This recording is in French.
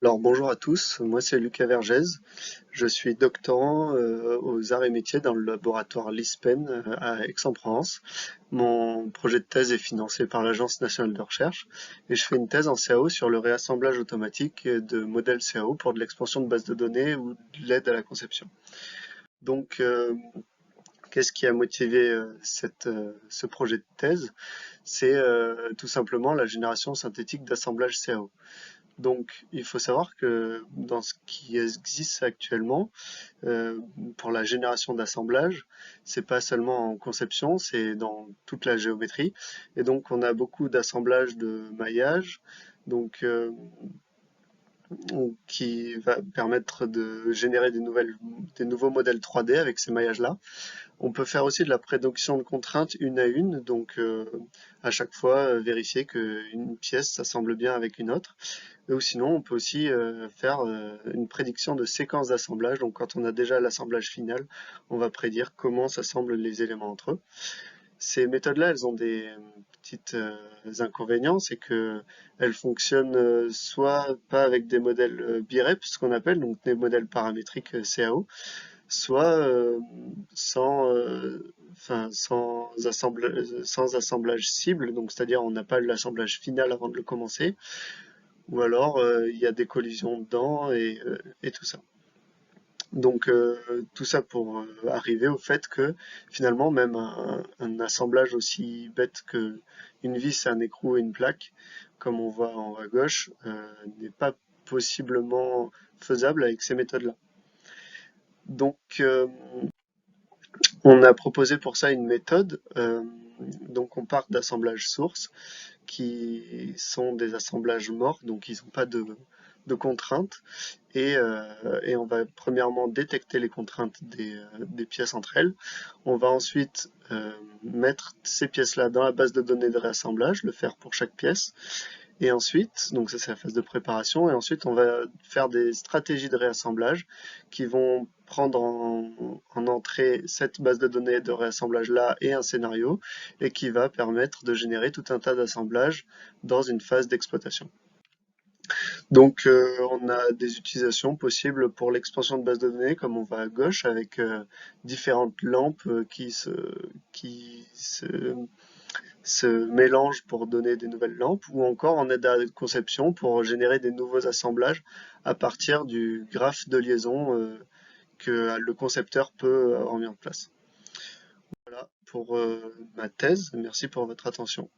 Alors bonjour à tous, moi c'est Lucas Vergès, je suis doctorant aux arts et métiers dans le laboratoire l'ISPEN à Aix-en-Provence. Mon projet de thèse est financé par l'Agence nationale de recherche et je fais une thèse en CAO sur le réassemblage automatique de modèles CAO pour de l'expansion de bases de données ou de l'aide à la conception. Donc qu'est-ce qui a motivé ce projet de thèse? C'est tout simplement la génération synthétique d'assemblage CAO. Donc, il faut savoir que dans ce qui existe actuellement, euh, pour la génération d'assemblage, c'est pas seulement en conception, c'est dans toute la géométrie. Et donc, on a beaucoup d'assemblages de maillage, donc qui va permettre de générer des nouveaux modèles 3D avec ces maillages-là. On peut faire aussi de la prédiction de contraintes une à une, donc à chaque fois vérifier qu'une pièce s'assemble bien avec une autre. Ou sinon, on peut aussi faire une prédiction de séquence d'assemblage. Donc quand on a déjà l'assemblage final, on va prédire comment s'assemblent les éléments entre eux. Ces méthodes-là, elles ont des petites inconvénients, c'est que elles fonctionnent soit pas avec des modèles BIREP, ce qu'on appelle, donc des modèles paramétriques CAO, soit sans assemblage cible, donc c'est-à-dire on n'a pas l'assemblage final avant de le commencer, ou alors il y a des collisions dedans et tout ça. Donc tout ça pour arriver au fait que finalement même un assemblage aussi bête que une vis, un écrou et une plaque, comme on voit en haut à gauche, n'est pas possiblement faisable avec ces méthodes-là. Donc on a proposé pour ça une méthode. Donc on part d'assemblages sources qui sont des assemblages morts, donc ils n'ont pas de contraintes. Et on va premièrement détecter les contraintes des pièces entre elles. On va ensuite mettre ces pièces-là dans la base de données de réassemblage, le faire pour chaque pièce. Et ensuite, donc ça c'est la phase de préparation, et ensuite on va faire des stratégies de réassemblage qui vont prendre en entrée cette base de données de réassemblage là et un scénario, et qui va permettre de générer tout un tas d'assemblages dans une phase d'exploitation. Donc on a des utilisations possibles pour l'expansion de bases de données, comme on voit à gauche, avec différentes lampes qui se mélangent pour donner des nouvelles lampes, ou encore en aide à la conception pour générer des nouveaux assemblages à partir du graphe de liaison que le concepteur peut avoir mis en place. Voilà pour ma thèse. Merci pour votre attention.